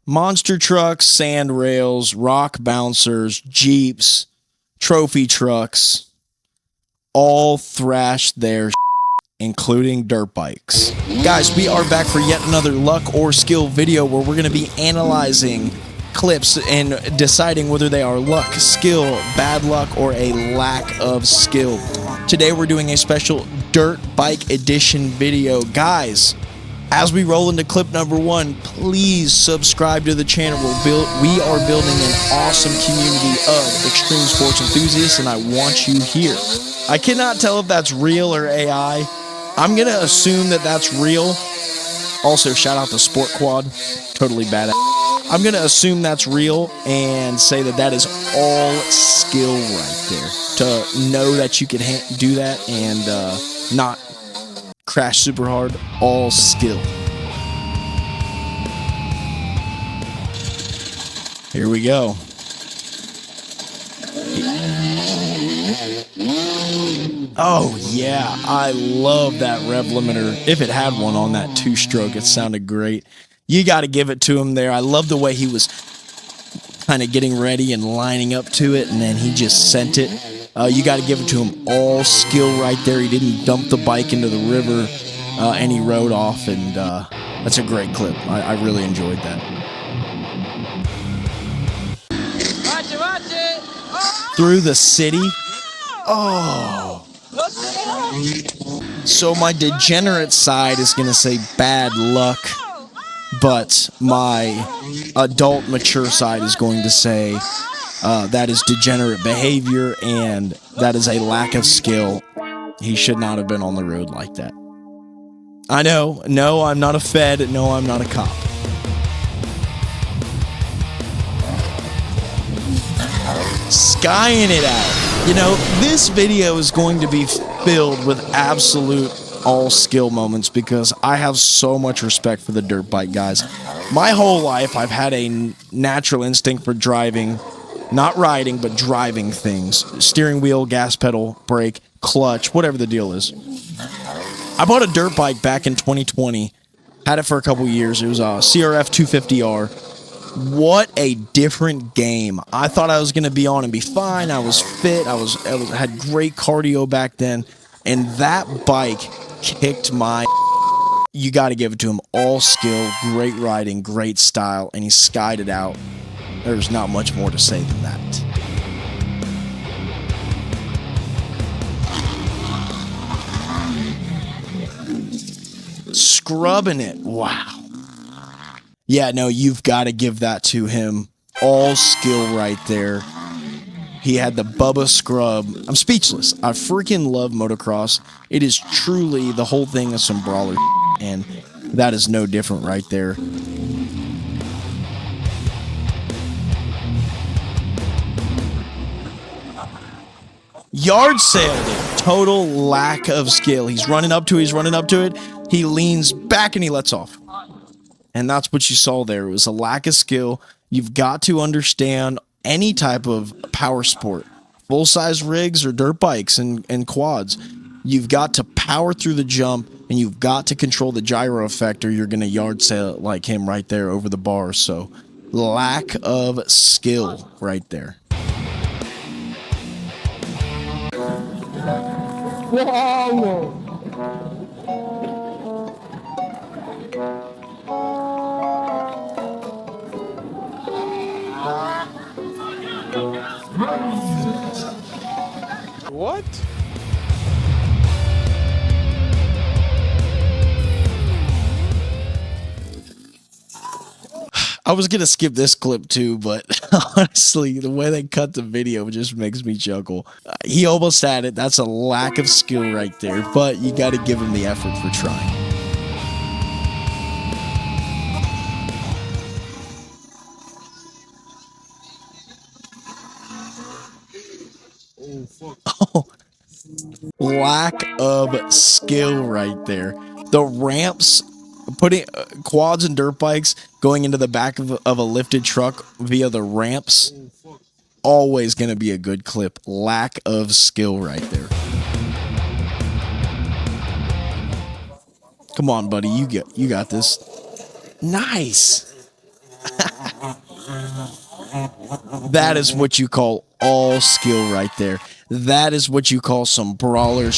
Monster trucks, sand rails, rock bouncers, Jeeps, trophy trucks, all thrashed their including dirt bikes. Guys, we are back for yet another luck or skill video where we're going to be analyzing clips and deciding whether they are luck, skill, bad luck, or a lack of skill. Today we're doing a special dirt bike edition video. Guys, as we roll into clip number 1, please subscribe to the channel. We are building an awesome community of extreme sports enthusiasts, and I want you here. I cannot tell if that's real or AI. I'm going to assume that that's real. Also, shout out to Sport Quad. Totally badass. I'm going to assume that's real and say that that is all skill right there. To know that you can do that and not crash super hard, all skill. Here we go. Oh yeah, I love that rev limiter. If it had one on that 2-stroke, it sounded great. You got to give it to him there. I love the way he was kind of getting ready and lining up to it, and then he just sent it. You got to give it to him, all skill right there. He didn't dump the bike into the river, and he rode off, and that's a great clip. I really enjoyed that. Watch it. Oh! Through the city. Oh. So my degenerate side is going to say bad luck, but my adult mature side is going to say that is degenerate behavior and that is a lack of skill. He should not have been on the road like that. I know, no, I'm not a Fed, no, I'm not a cop. Skying it out. You know, this video is going to be filled with absolute all skill moments because I have so much respect for the dirt bike guys. My whole life I've had a natural instinct for driving, not riding, but driving things. Steering wheel, gas pedal, brake, clutch, whatever the deal is. I bought a dirt bike back in 2020. Had it for a couple years. It was a CRF 250R. What a different game. I thought I was going to be on and be fine. I was fit. I had great cardio back then. And that bike kicked my... You got to give it to him. All skill, great riding, great style, and he skied it out. There's not much more to say than that. Scrubbing it. Wow. Yeah, no, you've got to give that to him. All skill right there. He had the Bubba scrub. I'm speechless. I freaking love motocross. It is truly the whole thing of some Brawler, and that is no different right there. Yard sailed it. Total lack of skill. He's running up to it. He leans back and he lets off. And that's what you saw there. It was a lack of skill. You've got to understand any type of power sport, full-size rigs or dirt bikes and quads. You've got to power through the jump, and you've got to control the gyro effect, or you're going to yard sail it like him right there over the bar. So, lack of skill right there. Whoa. What? I was going to skip this clip too, but honestly, the way they cut the video just makes me chuckle. He almost had it. That's a lack of skill right there, but you got to give him the effort for trying. Oh, lack of skill right there. The ramps, putting quads and dirt bikes going into the back of a lifted truck via the ramps, always going to be a good clip. Lack of skill right there. Come on, buddy. You got this. Nice. That is what you call all skill right there. That is what you call some brawler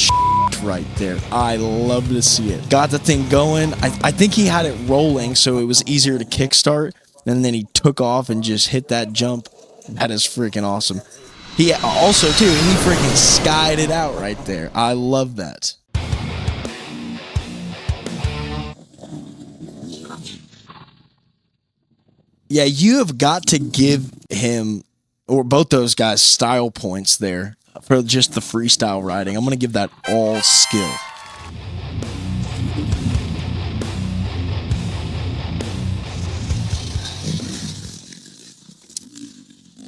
right there. I love to see it. Got the thing going. I think he had it rolling, so it was easier to kickstart. And then he took off and just hit that jump. That is freaking awesome. He also, too, he freaking skied it out right there. I love that. Yeah, you have got to give him, or both those guys, style points there for just the freestyle riding. I'm going to give that all skill.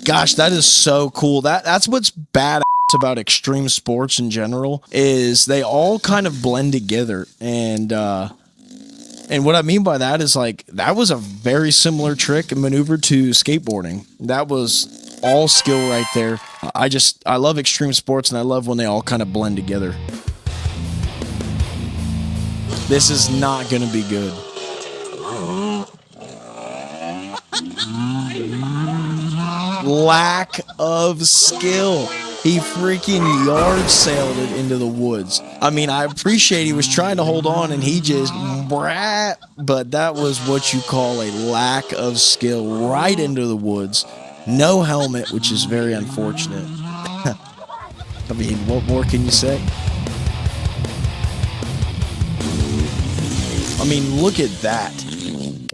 Gosh, that is so cool. That's what's badass about extreme sports in general, is they all kind of blend together. And what I mean by that is, like, that was a very similar trick and maneuver to skateboarding. That was all skill right there. I love extreme sports, and I love when they all kind of blend together. This is not going to be good. Lack of skill. He freaking yard sailed it into the woods. I mean, I appreciate he was trying to hold on and he just brat, but that was what you call a lack of skill right into the woods. No helmet, which is very unfortunate. I mean, what more can you say? I mean, look at that.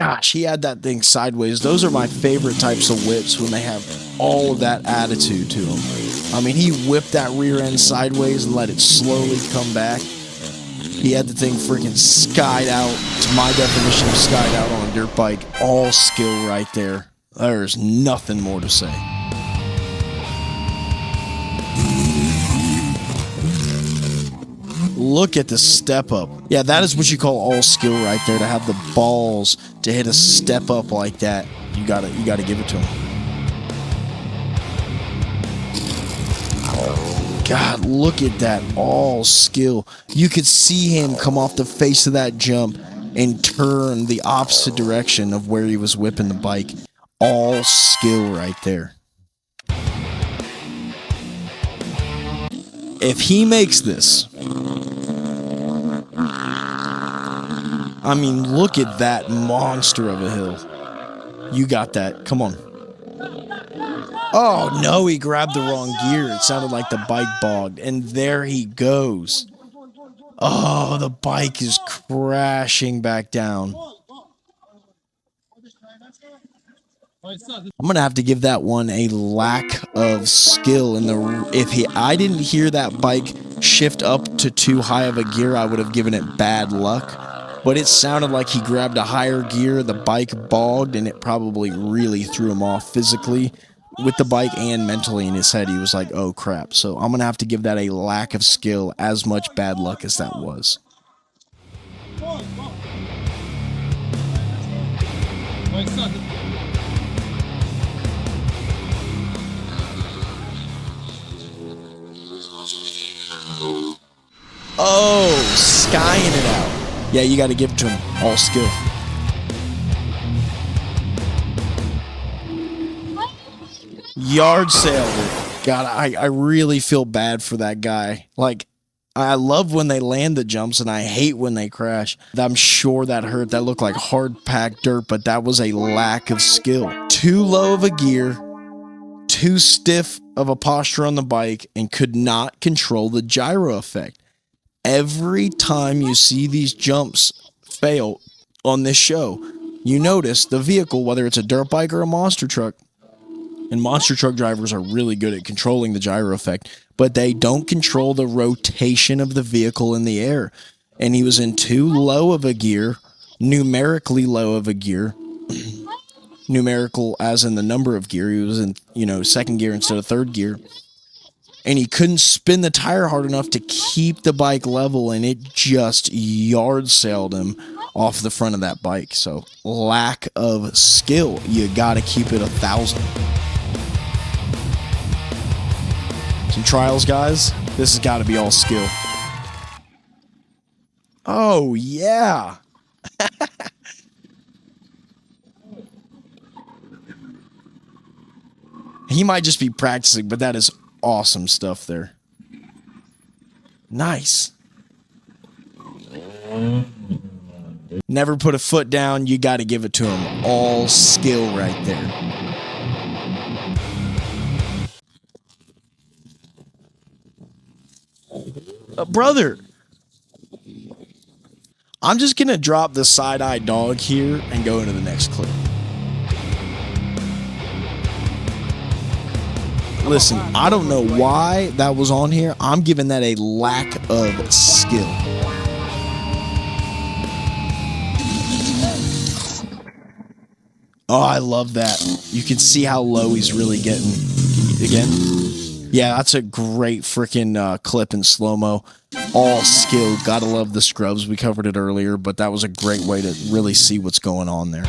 Gosh, he had that thing sideways. Those are my favorite types of whips, when they have all of that attitude to them. I mean, he whipped that rear end sideways and let it slowly come back. He had the thing freaking skied out, to my definition of skied out on a dirt bike. All skill right there. There's nothing more to say. Look at the step up. Yeah, that is what you call all skill right there, to have the balls to hit a step up like that. You gotta give it to him. God, look at that all skill. You could see him come off the face of that jump and turn the opposite direction of where he was whipping the bike. All skill right there. If he makes this, I mean, look at that monster of a hill. You got that. Come on. Oh, no, he grabbed the wrong gear. It sounded like the bike bogged. And there he goes. Oh, the bike is crashing back down. I'm gonna have to give that one a lack of skill in the. I didn't hear that bike shift up to too high of a gear, I would have given it bad luck. But it sounded like he grabbed a higher gear, the bike bogged, and it probably really threw him off physically with the bike and mentally in his head. He was like, "Oh crap!" So I'm gonna have to give that a lack of skill, as much bad luck as that was. Oh, skying it out. Yeah, you got to give it to him. All skill. Yard sailed it. God, I really feel bad for that guy. Like, I love when they land the jumps, and I hate when they crash. I'm sure that hurt. That looked like hard-packed dirt, but that was a lack of skill. Too low of a gear, too stiff of a posture on the bike, and could not control the gyro effect. Every time you see these jumps fail on this show, you notice the vehicle, whether it's a dirt bike or a monster truck, and monster truck drivers are really good at controlling the gyro effect, but they don't control the rotation of the vehicle in the air. And he was in too low of a gear, numerically low of a gear, numerical as in the number of gear. He was in, second gear instead of third gear. And he couldn't spin the tire hard enough to keep the bike level, and it just yard sailed him off the front of that bike. So, lack of skill. You gotta keep it 1,000. Some trials, guys. This has got to be all skill. Oh, yeah. He might just be practicing, but that is awesome stuff there. Nice. Never put a foot down. You got to give it to him. All skill right there. Brother, I'm just going to drop the side-eye dog here and go into the next clip. Listen, I don't know why that was on here. I'm giving that a lack of skill. Oh, I love that. You can see how low he's really getting. Again? Yeah, that's a great freaking clip in slow-mo. All skill. Gotta love the scrubs. We covered it earlier, but that was a great way to really see what's going on there.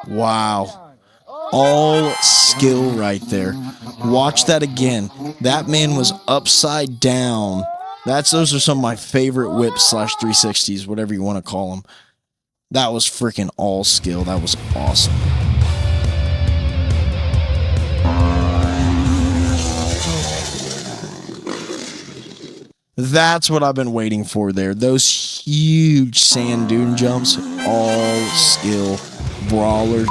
Wow. All skill right there. Watch that again. That man was upside down. Those are some of my favorite whips / 360s, whatever you want to call them. That was freaking all skill. That was awesome. That's what I've been waiting for there. Those huge sand dune jumps, all skill. Brawler,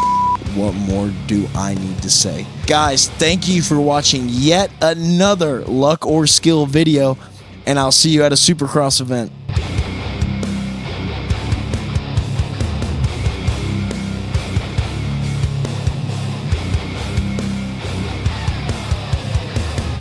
what more do I need to say? Guys, thank you for watching yet another luck or skill video, and I'll see you at a Supercross event.